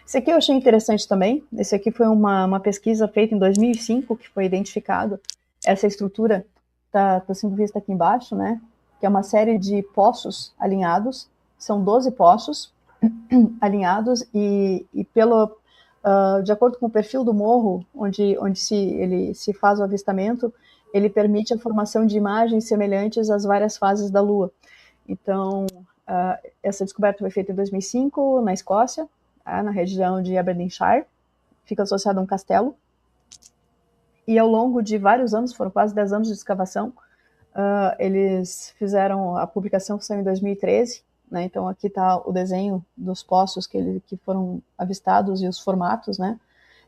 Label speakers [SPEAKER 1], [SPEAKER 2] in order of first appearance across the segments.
[SPEAKER 1] Esse aqui eu achei interessante também. Esse aqui foi uma pesquisa feita em 2005, que foi identificado. Essa estrutura está sendo vista aqui embaixo, né? Que é uma série de poços alinhados. São 12 poços alinhados e pelo, de acordo com o perfil do morro, onde ele se faz o avistamento, ele permite a formação de imagens semelhantes às várias fases da Lua. Então, essa descoberta foi feita em 2005 na Escócia, na região de Aberdeenshire, fica associada a um castelo, e ao longo de vários anos, foram quase 10 anos de escavação, eles fizeram a publicação que saiu em 2013, né? Então aqui está o desenho dos poços que foram avistados e os formatos, né?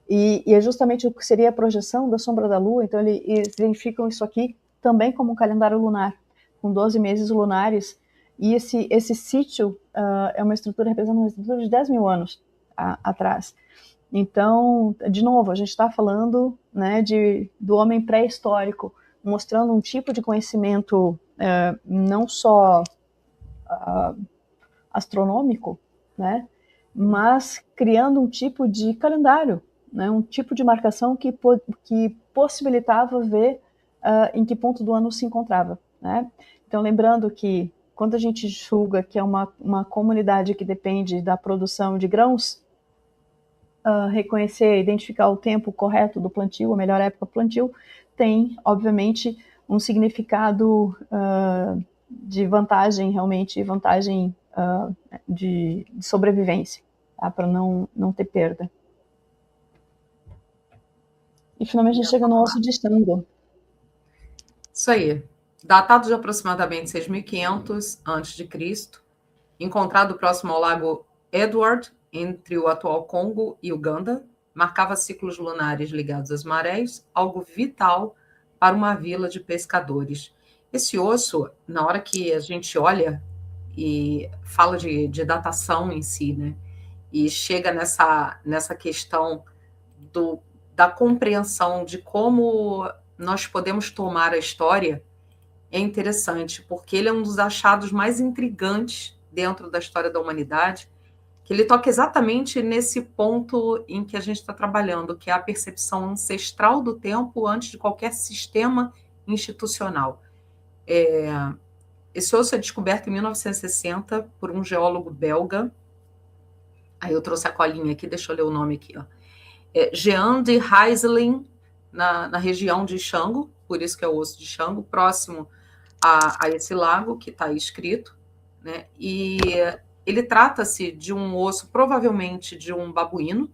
[SPEAKER 1] E é justamente o que seria a projeção da sombra da Lua. Então eles identificam isso aqui também como um calendário lunar, com 12 meses lunares. E esse sítio é uma estrutura, representa uma estrutura de 10 mil anos atrás. Então, de novo, a gente está falando, né, do homem pré-histórico, mostrando um tipo de conhecimento não só astronômico, né, mas criando um tipo de calendário, né, um tipo de marcação que possibilitava ver em que ponto do ano se encontrava, né? Então, lembrando que quando a gente julga que é uma comunidade que depende da produção de grãos, reconhecer, identificar o tempo correto do plantio, a melhor época do plantio, tem, obviamente, um significado de vantagem, realmente, vantagem de sobrevivência, tá? Para não ter perda. E finalmente a gente chega no osso de Xango.
[SPEAKER 2] Isso aí. Datado de aproximadamente 6.500 a.C., encontrado próximo ao lago Edward, entre o atual Congo e Uganda, marcava ciclos lunares ligados às marés, algo vital para uma vila de pescadores. Esse osso, na hora que a gente olha e fala de datação em si, né, e chega nessa questão da compreensão de como nós podemos tomar a história, é interessante, porque ele é um dos achados mais intrigantes dentro da história da humanidade, que ele toca exatamente nesse ponto em que a gente está trabalhando, que é a percepção ancestral do tempo antes de qualquer sistema institucional. Esse osso é descoberto em 1960 por um geólogo belga. Aí eu trouxe a colinha aqui, deixa eu ler o nome aqui, ó. Jean de Heiselin, na região de Xango, por isso que é o osso de Xango, próximo a esse lago que está aí escrito, né? E ele trata-se de um osso, provavelmente de um babuíno,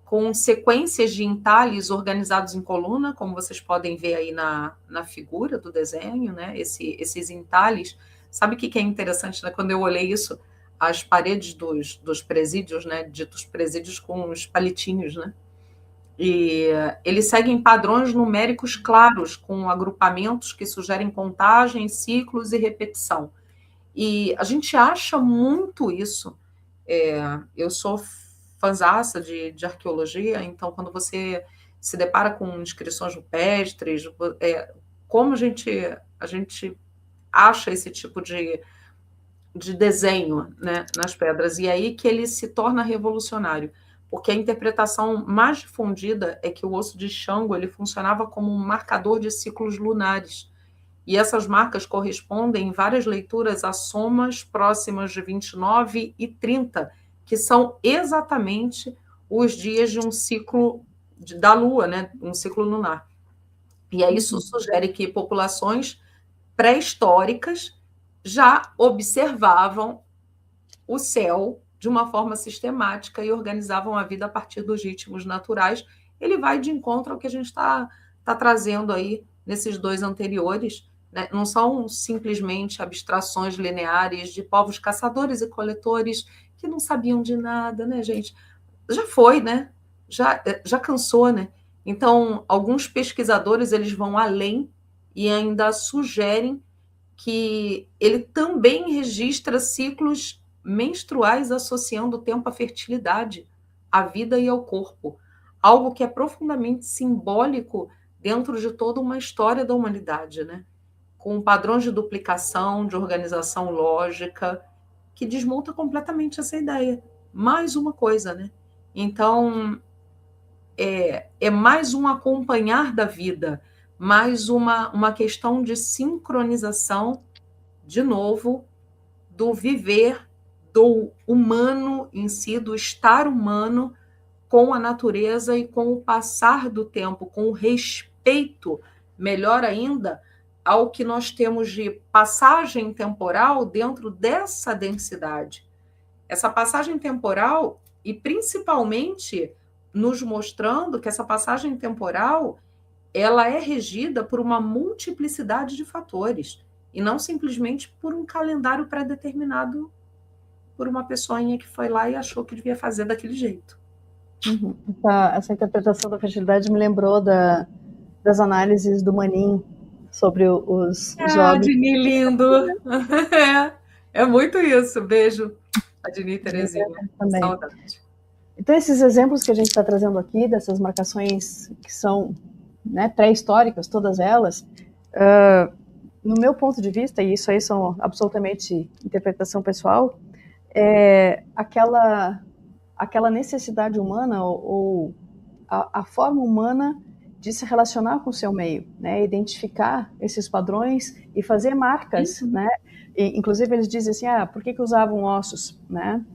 [SPEAKER 2] com sequências de entalhes organizados em coluna, como vocês podem ver aí na figura do desenho, né? Esses entalhes. Sabe o que é interessante, né? Quando eu olhei isso, as paredes dos presídios, né? Ditos presídios com os palitinhos, né? E eles seguem padrões numéricos claros, com agrupamentos que sugerem contagem, ciclos e repetição. E a gente acha muito isso. Eu sou fãzaça de arqueologia, então quando você se depara com inscrições rupestres, como a gente acha esse tipo de desenho, né, nas pedras, e aí que ele se torna revolucionário, porque a interpretação mais difundida é que o osso de Xango ele funcionava como um marcador de ciclos lunares, e essas marcas correspondem em várias leituras a somas próximas de 29 e 30, que são exatamente os dias de um ciclo da Lua, né, um ciclo lunar. E aí isso sugere que populações pré-históricas já observavam o céu de uma forma sistemática e organizavam a vida a partir dos ritmos naturais. Ele vai de encontro ao que a gente está trazendo aí nesses dois anteriores, né? Não são simplesmente abstrações lineares de povos caçadores e coletores que não sabiam de nada, né, gente? Já foi, né? Já cansou, né? Então, alguns pesquisadores eles vão além e ainda sugerem que ele também registra ciclos menstruais associando o tempo à fertilidade, à vida e ao corpo, algo que é profundamente simbólico dentro de toda uma história da humanidade, né? Com padrões de duplicação, de organização lógica, que desmonta completamente essa ideia. Mais uma coisa, né? Então, é mais um acompanhar da vida, mais uma questão de sincronização, de novo, do viver, do humano em si, do estar humano com a natureza e com o passar do tempo, com o respeito, melhor ainda, ao que nós temos de passagem temporal dentro dessa densidade. Essa passagem temporal, e principalmente nos mostrando que essa passagem temporal ela é regida por uma multiplicidade de fatores, e não simplesmente por um calendário pré-determinado por uma pessoinha que foi lá e achou que devia fazer daquele jeito.
[SPEAKER 1] Uhum. Essa interpretação da fertilidade me lembrou das análises do Manin sobre os óbitos.
[SPEAKER 2] Dini, lindo! É muito isso. Beijo, a Dini e Terezinha.
[SPEAKER 1] Também.
[SPEAKER 2] Saudade.
[SPEAKER 1] Então, esses exemplos que a gente está trazendo aqui, dessas marcações que são, né, pré-históricas, todas elas, no meu ponto de vista, e isso aí são absolutamente interpretação pessoal, é aquela necessidade humana ou a forma humana de se relacionar com o seu meio, né, identificar esses padrões e fazer marcas, né, e, inclusive eles dizem assim, por que usavam ossos, né,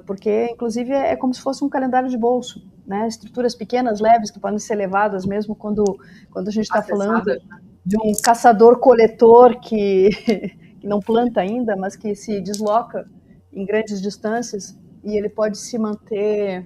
[SPEAKER 1] porque inclusive é como se fosse um calendário de bolso, né, estruturas pequenas, leves, que podem ser levadas mesmo quando a gente está falando de um caçador-coletor que não planta ainda, mas que se desloca em grandes distâncias, e ele pode se manter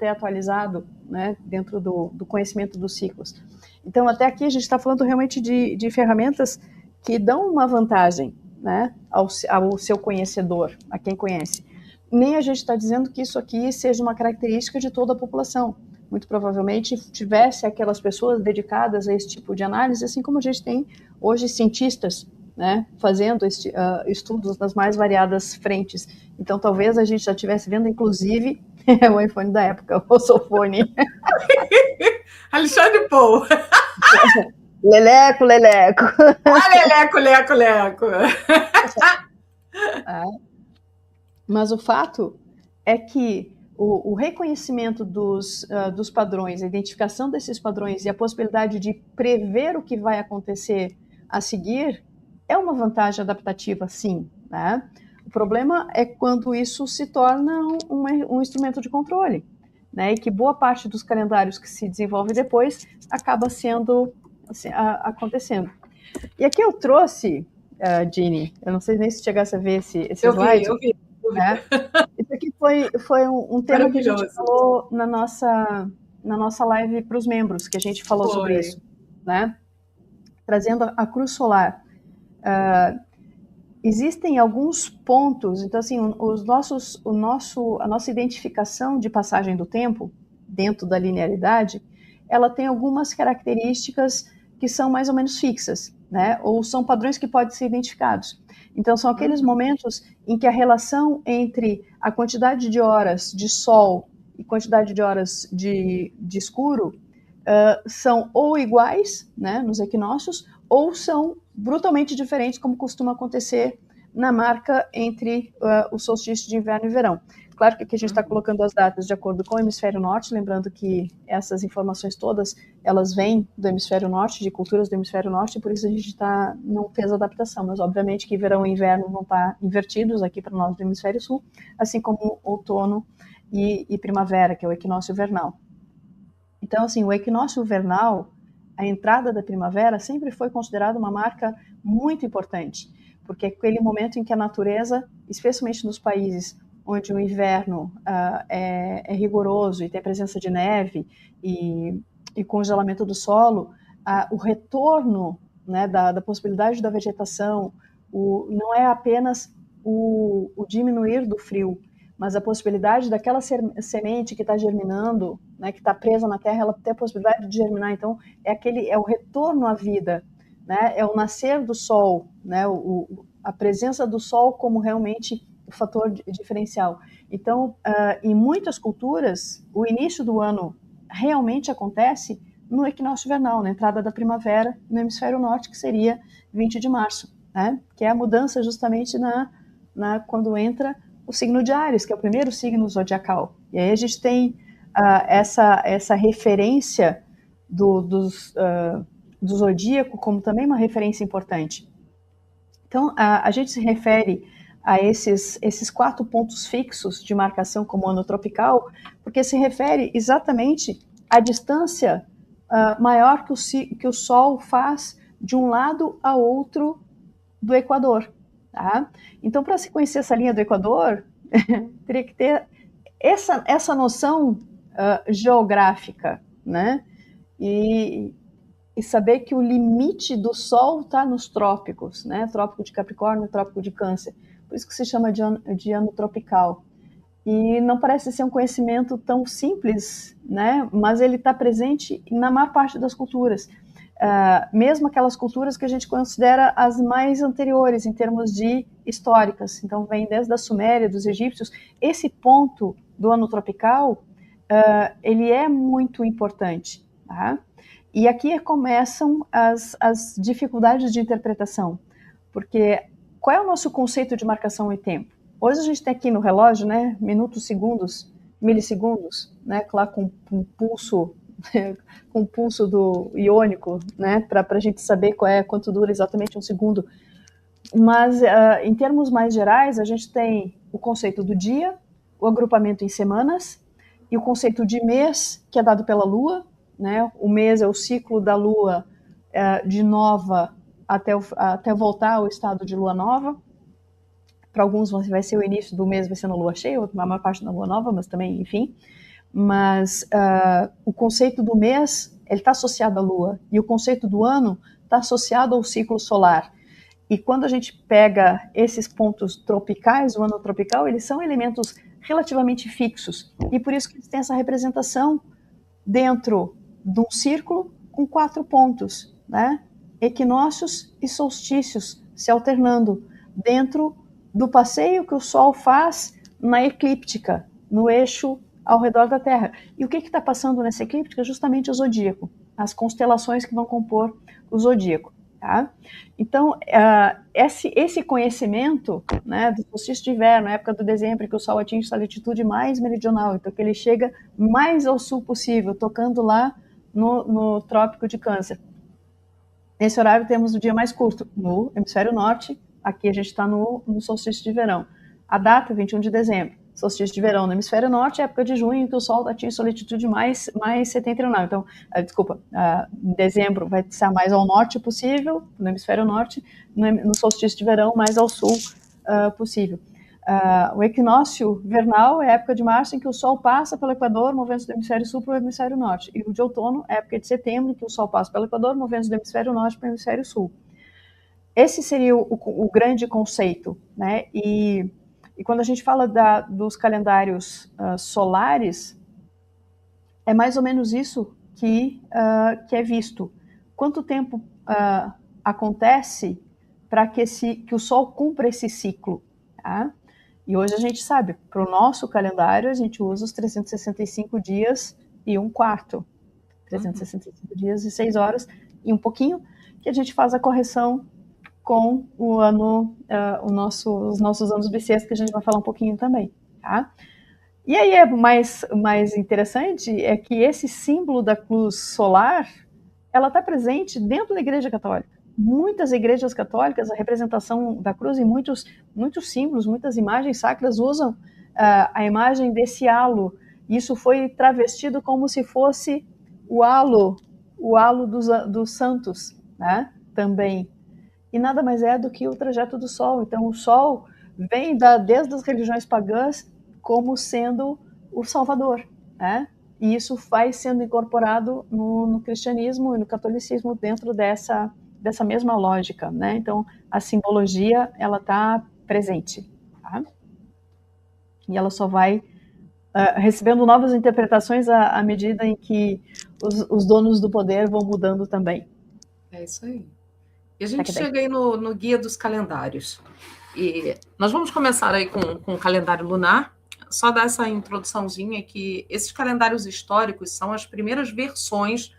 [SPEAKER 1] atualizado, né, dentro do conhecimento dos ciclos. Então, até aqui a gente está falando realmente de ferramentas que dão uma vantagem, né, ao seu conhecedor, a quem conhece. Nem a gente está dizendo que isso aqui seja uma característica de toda a população. Muito provavelmente tivesse aquelas pessoas dedicadas a esse tipo de análise, assim como a gente tem hoje cientistas, né, fazendo estudos nas mais variadas frentes. Então, talvez a gente já estivesse vendo, inclusive, o iPhone da época, o Soulphone.
[SPEAKER 2] Alexandre Paul.
[SPEAKER 1] Leleco.
[SPEAKER 2] Leco.
[SPEAKER 1] Mas o fato é que o reconhecimento dos padrões, a identificação desses padrões e a possibilidade de prever o que vai acontecer a seguir é uma vantagem adaptativa, sim, né? O problema é quando isso se torna um instrumento de controle, né? E que boa parte dos calendários que se desenvolve depois acaba sendo assim, acontecendo. E aqui eu trouxe, Dini, eu não sei nem se chegasse a ver esse slide.
[SPEAKER 2] Eu vi.
[SPEAKER 1] Né? Isso aqui foi um tema que a gente falou na nossa live para os membros, que a gente falou sobre isso, né? Trazendo a cruz solar. Existem alguns pontos, então assim, a nossa identificação de passagem do tempo dentro da linearidade, ela tem algumas características que são mais ou menos fixas, né? Ou são padrões que podem ser identificados. Então são aqueles momentos em que a relação entre a quantidade de horas de sol e quantidade de horas de escuro são ou iguais, né, nos equinócios, ou são brutalmente diferentes, como costuma acontecer na marca entre o solstício de inverno e verão. Claro que aqui a gente está colocando as datas de acordo com o hemisfério norte, lembrando que essas informações todas, elas vêm do hemisfério norte, de culturas do hemisfério norte, e por isso a gente não fez adaptação, mas obviamente que verão e inverno vão estar invertidos aqui para nós do hemisfério sul, assim como outono e primavera, que é o equinócio vernal. Então, assim, o equinócio vernal, a entrada da primavera, sempre foi considerada uma marca muito importante, porque é aquele momento em que a natureza, especialmente nos países onde o inverno é rigoroso e tem a presença de neve e congelamento do solo, o retorno, né, da possibilidade da vegetação, não é apenas o diminuir do frio, mas a possibilidade daquela semente que está germinando, né, que está presa na terra, ela ter a possibilidade de germinar. Então, é o retorno à vida, né, é o nascer do sol, né, a presença do sol como realmente o fator diferencial. Então, em muitas culturas, o início do ano realmente acontece no equinócio vernal, na entrada da primavera, no hemisfério norte, que seria 20 de março, né, que é a mudança justamente quando entra o signo de Áries, que é o primeiro signo zodiacal. E aí a gente tem essa referência do zodíaco como também uma referência importante. Então, a gente se refere a esses 4 pontos fixos de marcação como ano tropical, porque se refere exatamente à distância maior que o Sol faz de um lado a outro do Equador. Tá? Então, para se conhecer essa linha do Equador, teria que ter essa noção geográfica, né? E saber que o limite do Sol está nos trópicos, né? Trópico de Capricórnio, Trópico de Câncer. Por isso que se chama de ano tropical. E não parece ser um conhecimento tão simples, né? Mas ele está presente na maior parte das culturas. Mesmo aquelas culturas que a gente considera as mais anteriores em termos de históricas. Então, vem desde a Suméria, dos egípcios. Esse ponto do ano tropical, ele é muito importante, tá? E aqui começam as dificuldades de interpretação, porque qual é o nosso conceito de marcação e tempo? Hoje a gente tem aqui no relógio, né, minutos, segundos, milissegundos, né, lá com um pulso, com o pulso do iônico, né, para a gente saber quanto dura exatamente um segundo. Mas, em termos mais gerais, a gente tem o conceito do dia, o agrupamento em semanas, e o conceito de mês, que é dado pela Lua, né? O mês é o ciclo da Lua de nova até voltar ao estado de Lua nova. Para alguns vai ser o início do mês, vai ser na Lua cheia, a maior parte na Lua nova, mas também, enfim. Mas o conceito do mês, ele está associado à Lua, e o conceito do ano está associado ao ciclo solar. E quando a gente pega esses pontos tropicais, o ano tropical, eles são elementos relativamente fixos, e por isso que eles têm essa representação dentro de um círculo com 4 pontos, né? Equinócios e solstícios se alternando dentro do passeio que o Sol faz na eclíptica, no eixo ao redor da Terra. E o que está passando nessa eclíptica? Justamente o zodíaco, as constelações que vão compor o zodíaco. Tá? Então, esse conhecimento, né, do solstício de inverno, na época do dezembro, que o Sol atinge sua latitude mais meridional, então que ele chega mais ao sul possível, tocando lá no Trópico de Câncer. Nesse horário temos o dia mais curto no hemisfério norte, aqui a gente está no solstício de verão. A data, 21 de dezembro, solstício de verão no hemisfério norte, época de junho, em que o Sol atinge sua latitude mais setentrional. Então, em dezembro vai estar mais ao norte possível, no hemisfério norte, no solstício de verão mais ao sul possível. O equinócio vernal é a época de março em que o Sol passa pelo Equador, movendo-se do hemisfério sul para o hemisfério norte. E o de outono é a época de setembro, em que o Sol passa pelo Equador, movendo-se do hemisfério norte para o hemisfério sul. Esse seria o grande conceito, né? E quando a gente fala dos calendários solares, é mais ou menos isso que é visto. Quanto tempo acontece para que o Sol cumpra esse ciclo? Tá? E hoje a gente sabe, para o nosso calendário, a gente usa os 365 dias e um quarto. 365 dias e 6 horas e um pouquinho, que a gente faz a correção com o ano, os nossos anos bissextos, que a gente vai falar um pouquinho também, tá? E aí mais interessante é que esse símbolo da cruz solar, ela está presente dentro da Igreja Católica. Muitas igrejas católicas, a representação da cruz em muitos símbolos, muitas imagens sacras usam a imagem desse halo. Isso foi travestido como se fosse o halo dos santos, né? Também. E nada mais é do que o trajeto do Sol. Então, o Sol vem desde as religiões pagãs como sendo o Salvador, né? E isso vai sendo incorporado no cristianismo e no catolicismo dentro dessa mesma lógica, né? Então, a simbologia, ela está presente, tá? E ela só vai recebendo novas interpretações à medida em que os donos do poder vão mudando também.
[SPEAKER 2] É isso aí. E a gente chega aí no guia dos calendários. E nós vamos começar aí com o calendário lunar. Só dar essa introduçãozinha que esses calendários históricos são as primeiras versões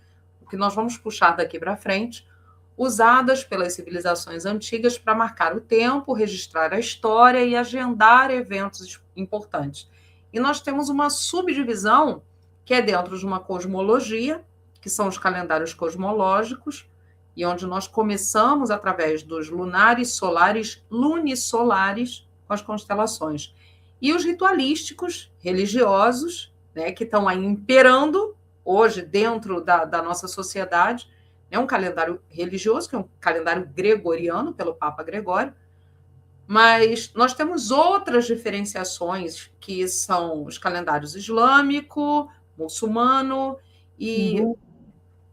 [SPEAKER 2] que nós vamos puxar daqui para frente, usadas pelas civilizações antigas para marcar o tempo, registrar a história e agendar eventos importantes. E nós temos uma subdivisão que é dentro de uma cosmologia, que são os calendários cosmológicos, e onde nós começamos através dos lunares, solares, lunisolares, com as constelações. E os ritualísticos, religiosos, né, que estão aí imperando hoje dentro da nossa sociedade. É um calendário religioso, que é um calendário gregoriano, pelo Papa Gregório, mas nós temos outras diferenciações, que são os calendários islâmico, muçulmano e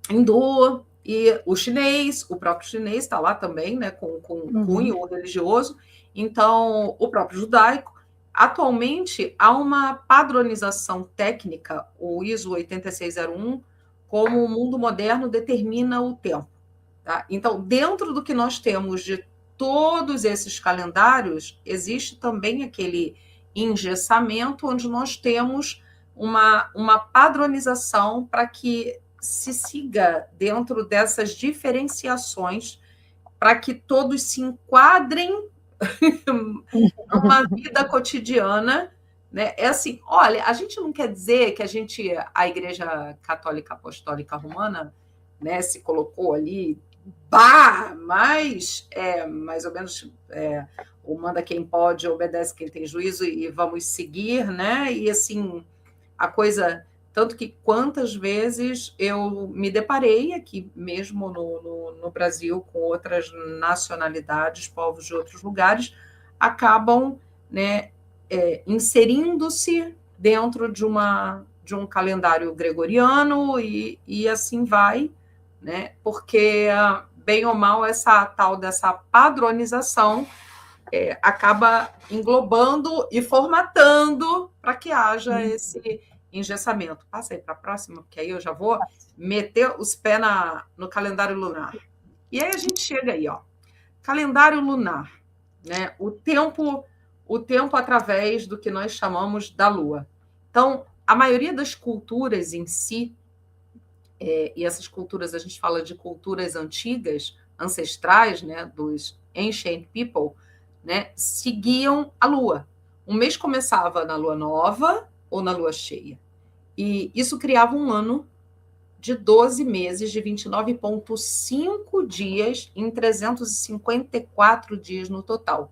[SPEAKER 2] hindu, e o chinês, o próprio chinês está lá também, né, com cunho religioso, então o próprio judaico. Atualmente, há uma padronização técnica, o ISO 8601, como o mundo moderno determina o tempo. Tá? Então, dentro do que nós temos de todos esses calendários, existe também aquele engessamento, onde nós temos uma padronização para que se siga dentro dessas diferenciações, para que todos se enquadrem numa vida cotidiana, né? É assim, olha, a gente não quer dizer que a Igreja Católica Apostólica Romana, né, se colocou ali, mas mais ou menos o manda quem pode, obedece quem tem juízo, e vamos seguir, né? E assim, a coisa, tanto que quantas vezes eu me deparei aqui mesmo no Brasil com outras nacionalidades, povos de outros lugares, acabam, né, inserindo-se dentro de um calendário gregoriano e assim vai, né, porque, bem ou mal, essa tal dessa padronização acaba englobando e formatando para que haja esse engessamento. Passa aí para a próxima, porque aí eu já vou meter os pés no calendário lunar. E aí a gente chega aí, ó, calendário lunar, né? O tempo através do que nós chamamos da Lua. Então, a maioria das culturas em si, e essas culturas, a gente fala de culturas antigas, ancestrais, né, dos ancient people, né, seguiam a Lua. Um mês começava na Lua nova ou na Lua cheia. E isso criava um ano de 12 meses, de 29,5 dias, em 354 dias no total.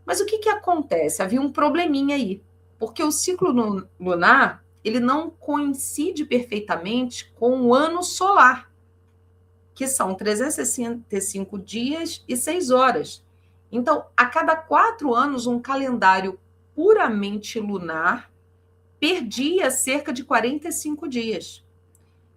[SPEAKER 2] Mas o que acontece? Havia um probleminha aí, porque o ciclo lunar ele não coincide perfeitamente com o ano solar, que são 365 dias e 6 horas. Então, a cada 4 anos, um calendário puramente lunar perdia cerca de 45 dias.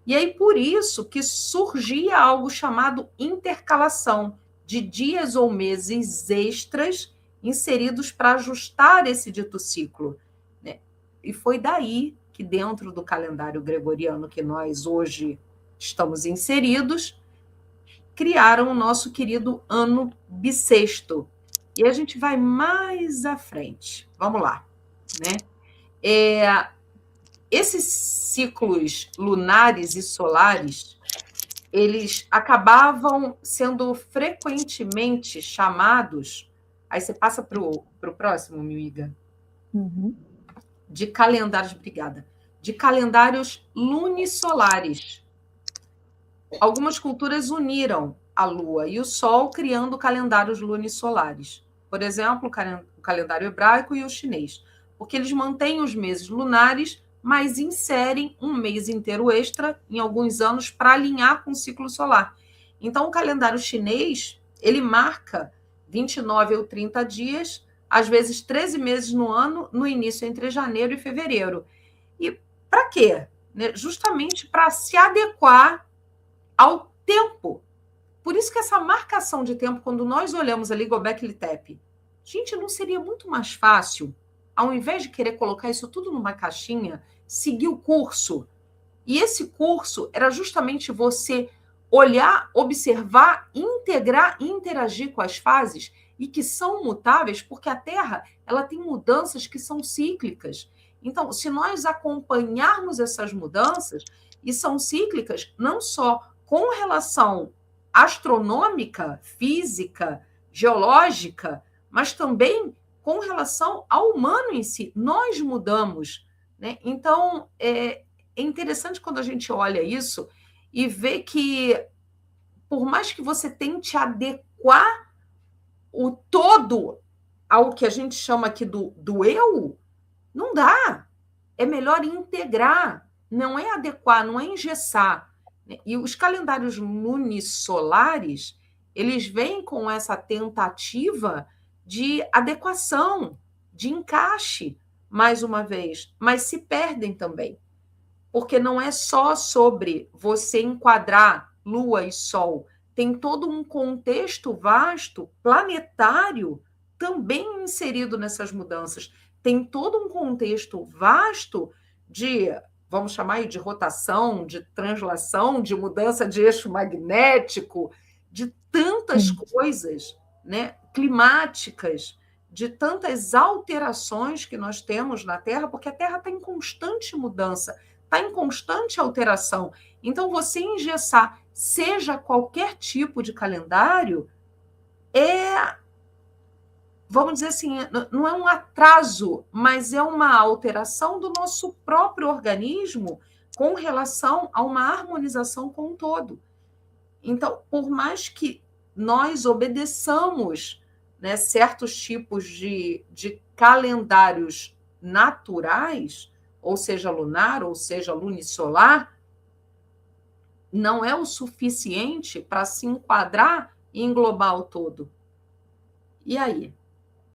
[SPEAKER 2] E aí, por isso que surgia algo chamado intercalação de dias ou meses extras inseridos para ajustar esse dito ciclo, né? E foi daí que, dentro do calendário gregoriano que nós hoje estamos inseridos, criaram o nosso querido ano bissexto. E a gente vai mais à frente. Vamos lá, né? Esses ciclos lunares e solares, eles acabavam sendo frequentemente chamados, aí você passa para o próximo, Miga, de calendários, obrigada, de calendários lunisolares. Algumas culturas uniram a Lua e o Sol, criando calendários lunisolares. Por exemplo, o calendário hebraico e o chinês, porque eles mantêm os meses lunares, mas inserem um mês inteiro extra em alguns anos para alinhar com o ciclo solar. Então, o calendário chinês, ele marca 29 ou 30 dias, às vezes 13 meses no ano, no início entre janeiro e fevereiro. E para quê? Justamente para se adequar ao tempo. Por isso que essa marcação de tempo, quando nós olhamos ali Göbekli Tepe, gente, não seria muito mais fácil, ao invés de querer colocar isso tudo numa caixinha, seguir o curso? E esse curso era justamente você olhar, observar, integrar e interagir com as fases, e que são mutáveis, porque a Terra ela tem mudanças que são cíclicas. Então, se nós acompanharmos essas mudanças, e são cíclicas não só com relação astronômica, física, geológica, mas também com relação ao humano em si. Nós mudamos, né? Então, é interessante quando a gente olha isso e vê que, por mais que você tente adequar o todo ao que a gente chama aqui do eu, não dá. É melhor integrar, não é adequar, não é engessar. E os calendários lunisolares, eles vêm com essa tentativa de adequação, de encaixe, mais uma vez, mas se perdem também. Porque não é só sobre você enquadrar Lua e Sol, tem todo um contexto vasto, planetário, também inserido nessas mudanças. Tem todo um contexto vasto de, vamos chamar aí de rotação, de translação, de mudança de eixo magnético, de tantas coisas, né, climáticas, de tantas alterações que nós temos na Terra, porque a Terra está em constante mudança, está em constante alteração. Então, você engessar, seja qualquer tipo de calendário, vamos dizer assim, não é um atraso, mas é uma alteração do nosso próprio organismo com relação a uma harmonização com o todo. Então, por mais que nós obedeçamos, né, certos tipos de calendários naturais, ou seja, lunar, ou seja, lunisolar, não é o suficiente para se enquadrar e englobar o todo. E aí?